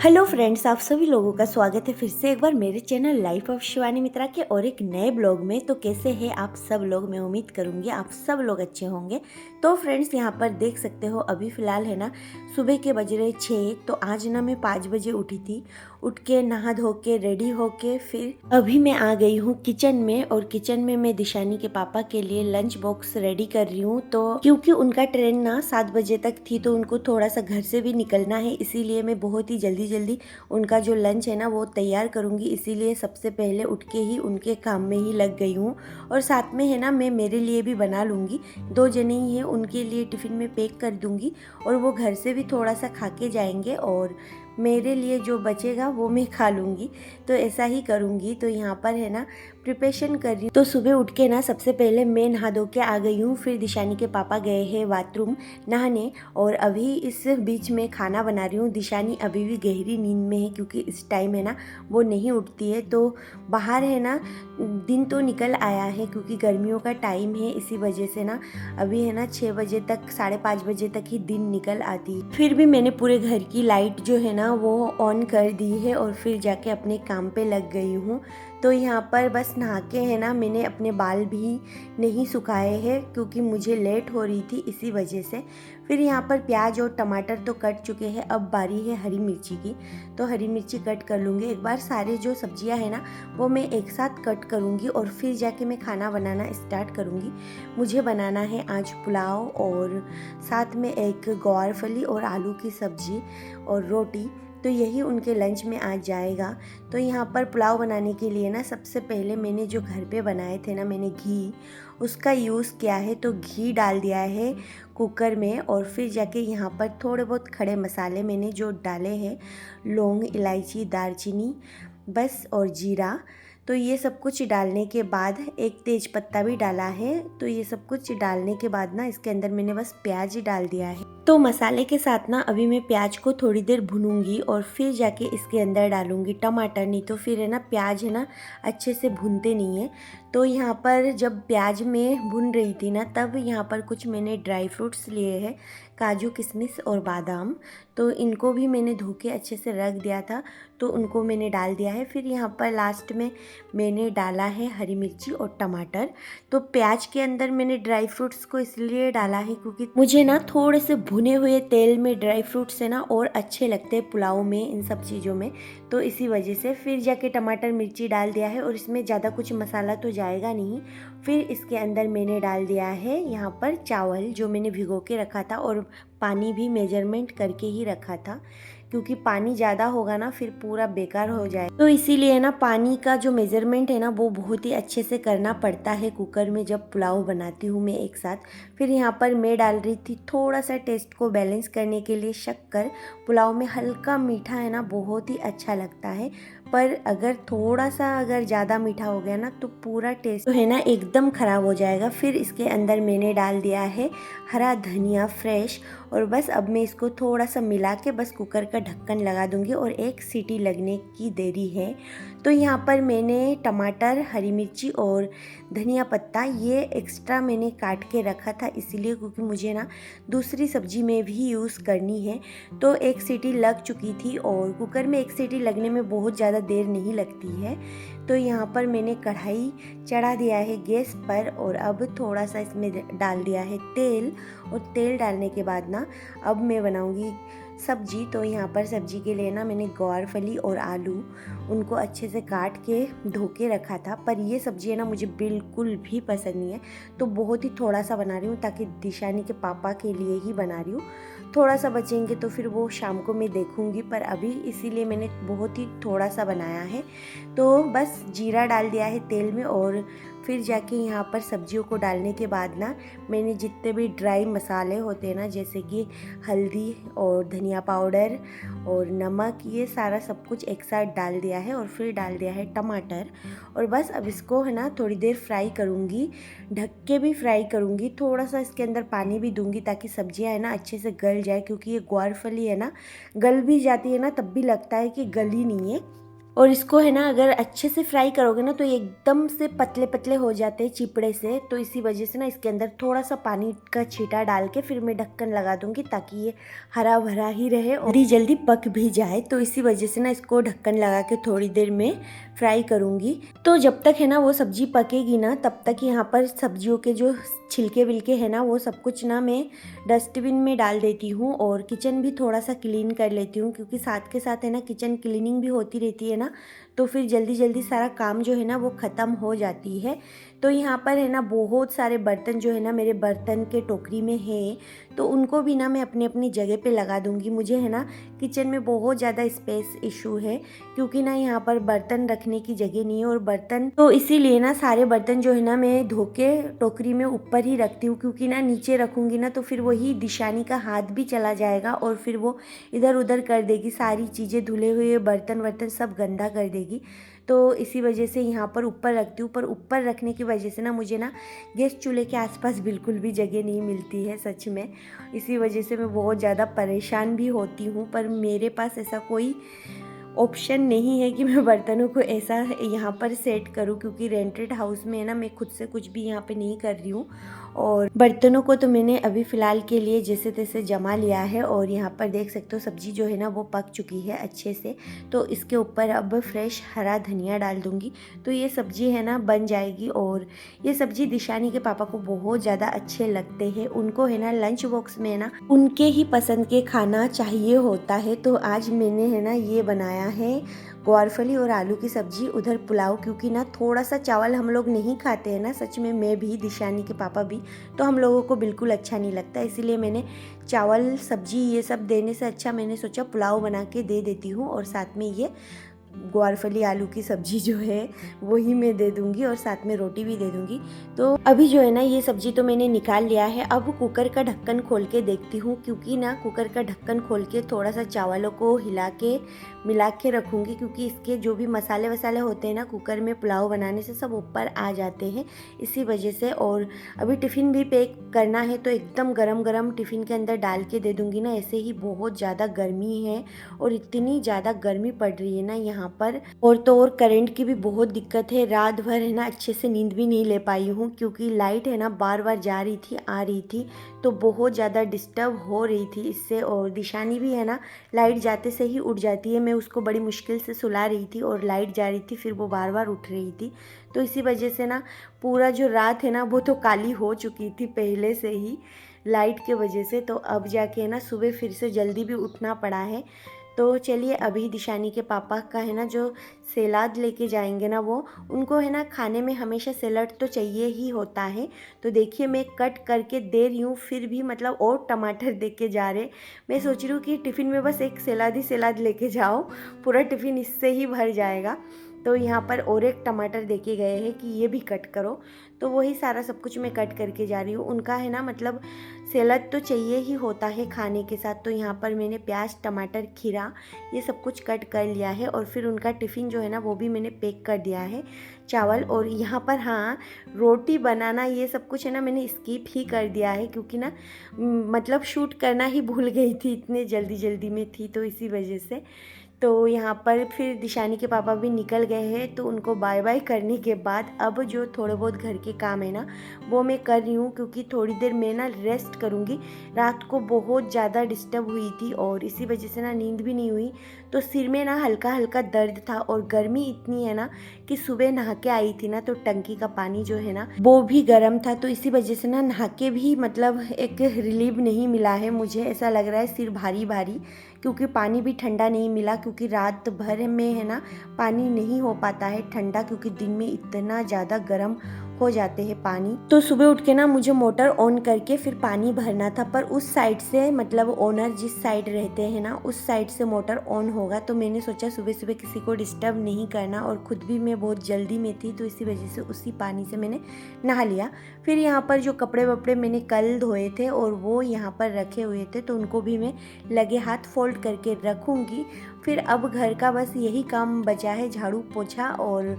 Hello friends, आप सभी लोगों का स्वागत है फिर से एक बार मेरे चैनल लाइफ ऑफ शिवानी मित्रा के और एक नए ब्लॉग में। तो कैसे हैं आप सब लोग? मैं उम्मीद करूंगी आप सब लोग अच्छे होंगे। तो फ्रेंड्स, यहाँ पर देख सकते हो अभी फ़िलहाल है ना सुबह के बज रहे 6। तो आज ना मैं 5 बजे उठी थी। उठ के नहा धो के रेडी होके फिर अभी मैं आ गई हूँ किचन में। और किचन में मैं दिशानी के पापा के लिए लंच बॉक्स रेडी कर रही हूँ। तो क्योंकि उनका ट्रेन ना 7 बजे तक थी तो उनको थोड़ा सा घर से भी निकलना है, इसीलिए मैं बहुत ही जल्दी जल्दी उनका जो लंच है ना वो तैयार करूँगी। इसीलिए सबसे पहले उठ के ही उनके काम में ही लग गई हूँ। और साथ में है ना मैं मेरे लिए भी बना लूँगी। 2 जने ही हैं, उनके लिए टिफ़िन में पैक कर दूँगी और वो घर से भी थोड़ा सा खा के जाएंगे और मेरे लिए जो बचेगा वो मैं खा लूँगी। तो ऐसा ही करूँगी। तो यहाँ पर है ना प्रिपरेशन कर रही हूँ। तो सुबह उठ के ना सबसे पहले मैं नहा धो के आ गई हूँ। फिर दिशानी के पापा गए हैं बाथरूम नहाने और अभी इस बीच में खाना बना रही हूँ। दिशानी अभी भी गहरी नींद में है क्योंकि इस टाइम है ना वो नहीं उठती है। तो बाहर है ना दिन तो निकल आया है क्योंकि गर्मियों का टाइम है, इसी वजह से ना अभी है ना 6 बजे तक 5:30 बजे तक ही दिन निकल आती है। फिर भी मैंने पूरे घर की लाइट जो है ना वो ऑन कर दी है और फिर जाके अपने काम पे लग गई हूँ। तो यहाँ पर बस नहा के है ना मैंने अपने बाल भी नहीं सुखाए हैं क्योंकि मुझे लेट हो रही थी, इसी वजह से। फिर यहाँ पर प्याज और टमाटर तो कट चुके हैं, अब बारी है हरी मिर्ची की। तो हरी मिर्ची कट कर लूँगी। एक बार सारे जो सब्जियाँ हैं ना वो मैं एक साथ कट करूँगी और फिर जाके मैं खाना बनाना स्टार्ट करूँगी। मुझे बनाना है आज पुलाव और साथ में एक ग्वारफली और आलू की सब्जी और रोटी। तो यही उनके लंच में आज जाएगा। तो यहाँ पर पुलाव बनाने के लिए ना सबसे पहले मैंने जो घर पे बनाए थे ना मैंने घी उसका यूज़ किया है। तो घी डाल दिया है कुकर में और फिर जाके यहाँ पर थोड़े बहुत खड़े मसाले मैंने जो डाले हैं, लौंग, इलायची, दालचीनी बस और जीरा। तो ये सब कुछ डालने के बाद एक तेज पत्ता भी डाला है। तो ये सब कुछ डालने के बाद ना इसके अंदर मैंने बस प्याज ही डाल दिया है। तो मसाले के साथ ना अभी मैं प्याज को थोड़ी देर भूनूंगी और फिर जाके इसके अंदर डालूंगी टमाटर। नहीं तो फिर है ना प्याज है ना अच्छे से भूनते नहीं है। तो यहाँ पर जब प्याज में भून रही थी ना तब यहाँ पर कुछ मैंने ड्राई फ्रूट्स लिए हैं, काजू, किशमिश और बादाम। तो इनको भी मैंने धो के अच्छे से रख दिया था तो उनको मैंने डाल दिया है। फिर यहाँ पर लास्ट में मैंने डाला है हरी मिर्ची और टमाटर। तो प्याज के अंदर मैंने ड्राई फ्रूट्स को इसलिए डाला है क्योंकि मुझे ना थोड़े से भुने हुए तेल में ड्राई फ्रूट्स है ना और अच्छे लगते हैं पुलाव में, इन सब चीज़ों में। तो इसी वजह से फिर जाके टमाटर मिर्ची डाल दिया है और इसमें ज़्यादा कुछ मसाला तो जाएगा नहीं। फिर इसके अंदर मैंने डाल दिया है यहाँ पर चावल जो मैंने भिगो के रखा था और पानी भी मेजरमेंट करके ही रखा था क्योंकि पानी ज़्यादा होगा ना फिर पूरा बेकार हो जाए। तो इसीलिए ना पानी का जो मेज़रमेंट है ना वो बहुत ही अच्छे से करना पड़ता है कुकर में जब पुलाव बनाती हूँ मैं एक साथ। फिर यहाँ पर मैं डाल रही थी थोड़ा सा टेस्ट को बैलेंस करने के लिए शक्कर। पुलाव में हल्का मीठा है ना बहुत ही अच्छा लगता है, पर अगर थोड़ा सा अगर ज़्यादा मीठा हो गया ना तो पूरा टेस्ट तो है ना एकदम ख़राब हो जाएगा। फिर इसके अंदर मैंने डाल दिया है हरा धनिया फ्रेश और बस अब मैं इसको थोड़ा सा मिला के बस कुकर का ढक्कन लगा दूंगी और एक सीटी लगने की देरी है। तो यहाँ पर मैंने टमाटर, हरी मिर्ची और धनिया पत्ता ये एक्स्ट्रा मैंने काट के रखा था इसीलिए क्योंकि मुझे ना दूसरी सब्जी में भी यूज़ करनी है। तो एक सीटी लग चुकी थी और कुकर में एक सीटी लगने में बहुत ज़्यादा देर नहीं लगती है। तो यहाँ पर मैंने कढ़ाई चढ़ा दिया है गैस पर और अब थोड़ा सा इसमें डाल दिया है तेल। और तेल डालने के बाद ना अब मैं बनाऊंगी सब्जी। तो यहाँ पर सब्जी के लिए ना मैंने ग्वारफली और आलू उनको अच्छे से काट के धो के रखा था, पर ये सब्जी है ना मुझे बिल्कुल भी पसंद नहीं है। तो बहुत ही थोड़ा सा बना रही हूँ ताकि दिशानी के पापा के लिए ही बना रही हूँ। थोड़ा सा बचेंगे तो फिर वो शाम को मैं देखूँगी, पर अभी इसीलिए मैंने बहुत ही थोड़ा सा बनाया है। तो बस जीरा डाल दिया है तेल में और फिर जाके यहाँ पर सब्जियों को डालने के बाद ना मैंने जितने भी ड्राई मसाले होते हैं ना जैसे कि हल्दी और धनिया पाउडर और नमक, ये सारा सब कुछ एक साथ डाल दिया है और फिर डाल दिया है टमाटर। और बस अब इसको है ना थोड़ी देर फ्राई करूँगी, ढक के भी फ्राई करूँगी। थोड़ा सा इसके अंदर पानी भी दूँगी ताकि सब्जियाँ है ना अच्छे से गल जाए क्योंकि ये ग्वारफली है ना गल भी जाती है ना तब भी लगता है कि गली नहीं है। और इसको है ना अगर अच्छे से फ्राई करोगे ना तो ये एकदम से पतले पतले हो जाते हैं चिपड़े से। तो इसी वजह से ना इसके अंदर थोड़ा सा पानी का छींटा डाल के फिर मैं ढक्कन लगा दूंगी ताकि ये हरा भरा ही रहे और जल्दी जल्दी पक भी जाए। तो इसी वजह से ना इसको ढक्कन लगा के थोड़ी देर में फ्राई करूंगी। तो जब तक है ना वो सब्जी पकेगी ना तब तक यहाँ पर सब्जियों के जो छिलके विलके है ना वो सब कुछ ना मैं डस्टबिन में डाल देती हूँ और किचन भी थोड़ा सा क्लीन कर लेती हूँ, क्योंकि साथ के साथ है ना किचन क्लीनिंग भी होती रहती है ना, तो फिर जल्दी जल्दी सारा काम जो है ना वो ख़त्म हो जाती है। तो यहाँ पर है ना बहुत सारे बर्तन जो है ना मेरे बर्तन के टोकरी में है, तो उनको भी ना मैं अपनी अपनी जगह पे लगा दूँगी। मुझे है ना किचन में बहुत ज़्यादा स्पेस इशू है, क्योंकि ना यहाँ पर बर्तन रखने की जगह नहीं है और बर्तन तो इसीलिए ना सारे बर्तन जो है ना मैं धो के टोकरी में ऊपर ही रखती हूँ, क्योंकि ना नीचे रखूँगी ना तो फिर वही दिशानी का हाथ भी चला जाएगा और फिर वो इधर उधर कर देगी, सारी चीज़ें धुले हुए बर्तन वर्तन सब गंदा कर देगी। तो इसी वजह से यहाँ पर ऊपर रखती हूँ, पर ऊपर रखने की वजह से ना मुझे ना गैस चूल्हे के आसपास बिल्कुल भी जगह नहीं मिलती है सच में। इसी वजह से मैं बहुत ज़्यादा परेशान भी होती हूँ, पर मेरे पास ऐसा कोई ऑप्शन नहीं है कि मैं बर्तनों को ऐसा यहाँ पर सेट करूँ, क्योंकि रेंटेड हाउस में है ना मैं खुद से कुछ भी यहाँ पे नहीं कर रही हूँ। और बर्तनों को तो मैंने अभी फ़िलहाल के लिए जैसे तैसे जमा लिया है और यहाँ पर देख सकते हो सब्ज़ी जो है ना वो पक चुकी है अच्छे से। तो इसके ऊपर अब फ्रेश हरा धनिया डाल दूँगी, तो ये सब्ज़ी है ना बन जाएगी। और ये सब्ज़ी दिशानी के पापा को बहुत ज़्यादा अच्छे लगते हैं, उनको है ना लंच बॉक्स में ना उनके ही पसंद के खाना चाहिए होता है। तो आज मैंने है ना ये बनाया है ग्वारफली और आलू की सब्जी, उधर पुलाव, क्योंकि ना थोड़ा सा चावल हम लोग नहीं खाते हैं ना, सच में मैं भी दिशानी के पापा भी, तो हम लोगों को बिल्कुल अच्छा नहीं लगता। इसीलिए मैंने चावल सब्जी ये सब देने से अच्छा मैंने सोचा पुलाव बना के दे देती हूँ और साथ में ये ग्वारफली आलू की सब्ज़ी जो है वही मैं दे दूँगी और साथ में रोटी भी दे दूँगी। तो अभी जो है ना ये सब्ज़ी तो मैंने निकाल लिया है। अब कुकर का ढक्कन खोल के देखती हूँ, क्योंकि ना कुकर का ढक्कन खोल के थोड़ा सा चावलों को हिला के मिला के रखूँगी, क्योंकि इसके जो भी मसाले वसाले होते हैं ना कुकर में पुलाव बनाने से सब ऊपर आ जाते हैं इसी वजह से। और अभी टिफ़िन भी पैक करना है तो एकदम गरम गरम टिफ़िन के अंदर डाल के दे दूँगी ना। ऐसे ही बहुत ज़्यादा गर्मी है और इतनी ज़्यादा गर्मी पड़ रही है ना यहाँ पर, और तो और करंट की भी बहुत दिक्कत है। रात भर है ना अच्छे से नींद भी नहीं ले पाई हूँ, क्योंकि लाइट है ना बार बार जा रही थी आ रही थी, तो बहुत ज़्यादा डिस्टर्ब हो रही थी इससे। और दिशानी भी है ना लाइट जाते से ही उठ जाती है, मैं उसको बड़ी मुश्किल से सुला रही थी और लाइट जा रही थी फिर वो बार बार उठ रही थी। तो इसी वजह से ना पूरा जो रात है ना वो तो काली हो चुकी थी पहले से ही लाइट के वजह से। तो अब जाके ना सुबह फिर से जल्दी भी उठना पड़ा है। तो चलिए अभी दिशानी के पापा का है ना जो सलाद लेके जाएंगे ना वो, उनको है ना खाने में हमेशा सलाद तो चाहिए ही होता है। तो देखिए मैं कट करके दे रही हूँ, फिर भी मतलब और टमाटर दे के जा रहे। मैं सोच रही हूँ कि टिफ़िन में बस एक सलाद ही सलाद लेके जाओ, पूरा टिफ़िन इससे ही भर जाएगा। तो यहाँ पर और एक टमाटर दे के गए हैं कि ये भी कट करो, तो वही सारा सब कुछ मैं कट करके जा रही हूँ। उनका है ना मतलब सलाद तो चाहिए ही होता है खाने के साथ। तो यहाँ पर मैंने प्याज टमाटर खीरा ये सब कुछ कट कर लिया है और फिर उनका टिफ़िन जो है ना वो भी मैंने पैक कर दिया है चावल। और यहाँ पर हाँ रोटी बनाना ये सब कुछ है ना मैंने स्किप ही कर दिया है, क्योंकि ना मतलब शूट करना ही भूल गई थी, इतने जल्दी जल्दी में थी तो इसी वजह से। तो यहाँ पर फिर दिशानी के पापा भी निकल गए हैं, तो उनको बाय बाय करने के बाद अब जो थोड़े बहुत घर के काम है ना वो मैं कर रही हूँ, क्योंकि थोड़ी देर मैं ना रेस्ट करूँगी। रात को बहुत ज़्यादा डिस्टर्ब हुई थी और इसी वजह से ना नींद भी नहीं हुई, तो सिर में ना हल्का हल्का दर्द था और गर्मी इतनी है ना कि सुबह नहा के आई थी ना तो टंकी का पानी जो है ना वो भी गर्म था, तो इसी वजह से ना नहा के भी मतलब एक रिलीफ नहीं मिला है। मुझे ऐसा लग रहा है सिर भारी भारी, क्योंकि पानी भी ठंडा नहीं मिला, क्योंकि रात भर में है ना पानी नहीं हो पाता है ठंडा, क्योंकि दिन में इतना ज़्यादा गर्म हो जाते हैं पानी। तो सुबह उठ के ना मुझे मोटर ऑन करके फिर पानी भरना था, पर उस साइड से मतलब ओनर जिस साइड रहते हैं ना उस साइड से मोटर ऑन होगा, तो मैंने सोचा सुबह सुबह किसी को डिस्टर्ब नहीं करना और ख़ुद भी मैं बहुत जल्दी में थी, तो इसी वजह से उसी पानी से मैंने नहा लिया। फिर यहाँ पर जो कपड़े वपड़े मैंने कल धोए थे और वो यहाँ पर रखे हुए थे, तो उनको भी मैं लगे हाथ फोल्ड करके रखूँगी। फिर अब घर का बस यही काम बचा है, झाड़ू पोछा और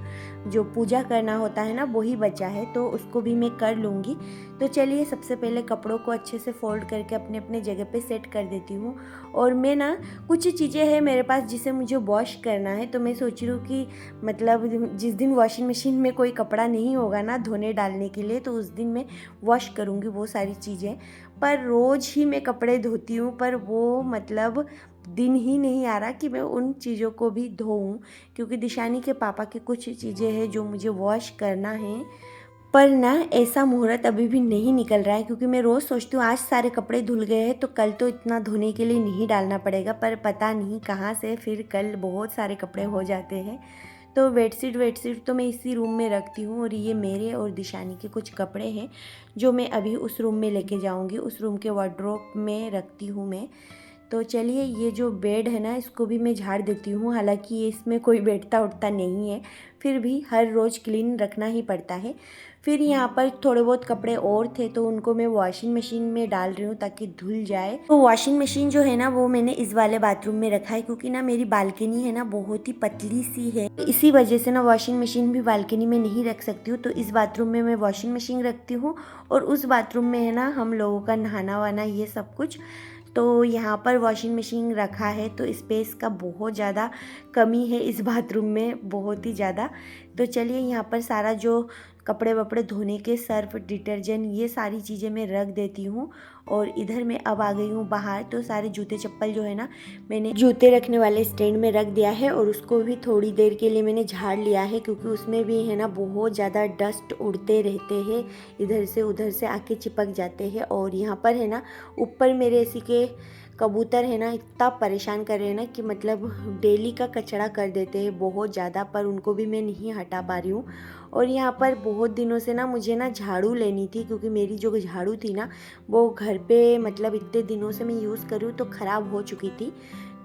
जो पूजा करना होता है ना वही बचा बचा है तो उसको भी मैं कर लूँगी। तो चलिए सबसे पहले कपड़ों को अच्छे से फोल्ड करके अपने अपने जगह पे सेट कर देती हूँ। और मैं ना कुछ चीज़ें हैं मेरे पास जिसे मुझे वॉश करना है, तो मैं सोच रही हूँ कि मतलब जिस दिन वॉशिंग मशीन में कोई कपड़ा नहीं होगा ना धोने डालने के लिए, तो उस दिन मैं वॉश करूँगी वो सारी चीज़ें। पर रोज़ ही मैं कपड़े धोती हूँ, पर वो मतलब दिन ही नहीं आ रहा कि मैं उन चीज़ों को भी धोऊं, क्योंकि दिशानी के पापा की कुछ चीज़ें हैं जो मुझे वॉश करना है। पर ना ऐसा मुहूर्त अभी भी नहीं निकल रहा है, क्योंकि मैं रोज़ सोचती हूँ आज सारे कपड़े धुल गए हैं तो कल तो इतना धोने के लिए नहीं डालना पड़ेगा, पर पता नहीं कहाँ से फिर कल बहुत सारे कपड़े हो जाते हैं। तो बेडशीट तो मैं इसी रूम में रखती हूँ, और ये मेरे और दिशानी के कुछ कपड़े हैं जो मैं अभी उस रूम में लेके जाऊँगी। उस रूम के वार्डरोब में रखती हूँ मैं। तो चलिए ये जो बेड है ना इसको भी मैं झाड़ देती हूँ, हालांकि ये इसमें कोई बैठता उठता नहीं है, फिर भी हर रोज़ क्लीन रखना ही पड़ता है। फिर यहाँ पर थोड़े बहुत कपड़े और थे तो उनको मैं वॉशिंग मशीन में डाल रही हूँ ताकि धुल जाए। तो वॉशिंग मशीन जो है ना वो मैंने इस वाले बाथरूम में रखा है, क्योंकि ना मेरी बालकनी है ना बहुत ही पतली सी है, इसी वजह से ना वॉशिंग मशीन भी बालकनी में नहीं रख सकती हूँ। तो इस बाथरूम में मैं वॉशिंग मशीन रखती हूँ, और उस बाथरूम में है ना हम लोगों का नहाना वाना ये सब कुछ। तो यहाँ पर वॉशिंग मशीन रखा है तो स्पेस का बहुत ज़्यादा कमी है इस बाथरूम में, बहुत ही ज़्यादा। तो चलिए यहाँ पर सारा जो कपड़े वपड़े धोने के सर्फ डिटर्जेंट ये सारी चीज़ें मैं रख देती हूँ। और इधर मैं अब आ गई हूँ बाहर, तो सारे जूते चप्पल जो है ना मैंने जूते रखने वाले स्टैंड में रख दिया है, और उसको भी थोड़ी देर के लिए मैंने झाड़ लिया है, क्योंकि उसमें भी है ना बहुत ज़्यादा डस्ट उड़ते रहते हैं, इधर से उधर से आके चिपक जाते हैं। और यहाँ पर है ना ऊपर मेरे ऐसी के कबूतर है ना इतना परेशान कर रहे हैं ना कि मतलब डेली का कचरा कर देते हैं बहुत ज़्यादा, पर उनको भी मैं नहीं हटा पा रही हूँ। और यहाँ पर बहुत दिनों से ना मुझे ना झाड़ू लेनी थी, क्योंकि मेरी जो झाड़ू थी ना वो घर पे मतलब इतने दिनों से मैं यूज़ कर रही हूँ तो ख़राब हो चुकी थी।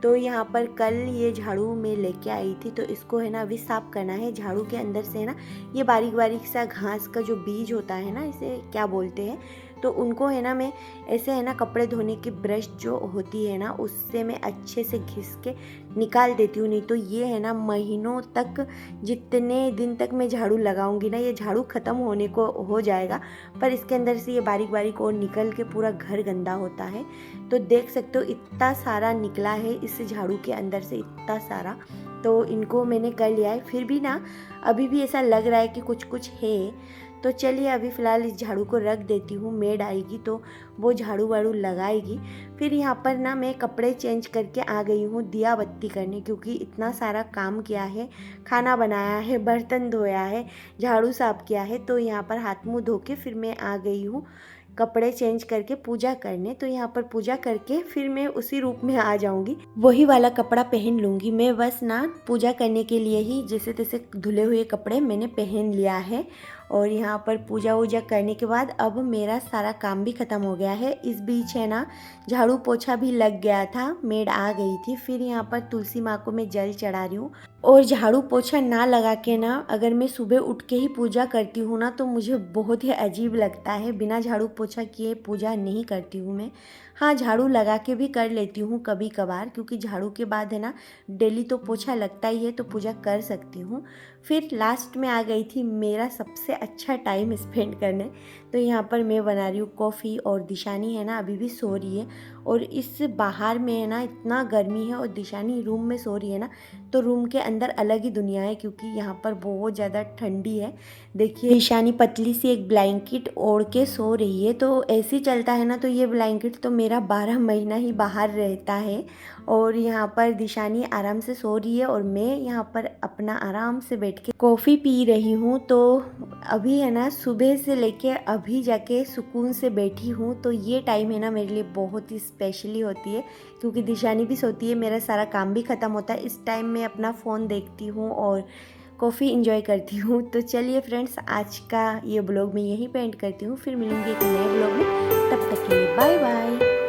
तो यहाँ पर कल ये झाड़ू मैं लेके आई थी, तो इसको है ना अभी साफ़ करना है। झाड़ू के अंदर से है ना ये बारीक बारीक सा घास का जो बीज होता है ना, इसे क्या बोलते हैं, तो उनको है ना मैं ऐसे है ना कपड़े धोने की ब्रश जो होती है ना उससे मैं अच्छे से घिस के निकाल देती हूँ। नहीं तो ये है ना महीनों तक, जितने दिन तक मैं झाड़ू लगाऊंगी ना ये झाड़ू ख़त्म होने को हो जाएगा, पर इसके अंदर से ये बारीक बारीक और निकल के पूरा घर गंदा होता है। तो देख सकते हो इतना सारा निकला है इस झाड़ू के अंदर से, इतना सारा। तो इनको मैंने कर लिया है, फिर भी ना अभी भी ऐसा लग रहा है कि कुछ कुछ है। तो चलिए अभी फ़िलहाल इस झाड़ू को रख देती हूँ, मेड आएगी तो वो झाड़ू वाड़ू लगाएगी। फिर यहाँ पर ना मैं कपड़े चेंज करके आ गई हूँ दिया बत्ती करने, क्योंकि इतना सारा काम किया है, खाना बनाया है, बर्तन धोया है, झाड़ू साफ किया है। तो यहाँ पर हाथ मुँह धो के फिर मैं आ गई हूँ कपड़े चेंज करके पूजा करने। तो यहाँ पर पूजा करके फिर मैं उसी रूप में आ जाऊंगी, वही वाला कपड़ा पहन लूँगी मैं। बस ना पूजा करने के लिए ही जैसे तैसे धुले हुए कपड़े मैंने पहन लिया है। और यहाँ पर पूजा वूजा करने के बाद अब मेरा सारा काम भी ख़त्म हो गया है। इस बीच है ना झाड़ू पोछा भी लग गया था, मेड आ गई थी। फिर यहाँ पर तुलसी माँ को मैं जल चढ़ा रही हूँ। और झाड़ू पोछा ना लगा के ना अगर मैं सुबह उठ के ही पूजा करती हूँ ना तो मुझे बहुत ही अजीब लगता है। बिना झाड़ू पोछा किए पूजा नहीं करती हूँ मैं। हाँ, झाड़ू लगा के भी कर लेती हूँ कभी कभार, क्योंकि झाड़ू के बाद है ना डेली तो पोछा लगता ही है, तो पूजा कर सकती हूँ। फिर लास्ट में आ गई थी मेरा सबसे अच्छा टाइम स्पेंड करने। तो यहाँ पर मैं बना रही हूँ कॉफ़ी, और दिशानी है ना अभी भी सो रही है। और इस बाहर में है ना इतना गर्मी है, और दिशानी रूम में सो रही है ना, तो रूम के अंदर अलग ही दुनिया है, क्योंकि यहाँ पर बहुत ज़्यादा ठंडी है। देखिए दिशानी पतली सी एक ब्लैंकेट ओढ़ के सो रही है। तो ऐसे ही चलता है ना तो ये ब्लैंकेट तो मेरा 12 महीना ही बाहर रहता है। और यहाँ पर दिशानी आराम से सो रही है, और मैं यहाँ पर अपना आराम से बैठ के कॉफ़ी पी रही हूँ। तो अभी है ना सुबह से लेके अभी जाके सुकून से बैठी हूँ। तो ये टाइम है ना मेरे लिए बहुत ही स्पेशली होती है, क्योंकि दिशानी भी सोती है, मेरा सारा काम भी ख़त्म होता है। इस टाइम मैं अपना फ़ोन देखती हूँ और कॉफ़ी इंजॉय करती हूँ। तो चलिए फ्रेंड्स, आज का ये ब्लॉग मैं यहीं पे एंड करती हूँ। फिर मिलूँगी एक नए ब्लॉग में, तब तक के लिए बाय बाय।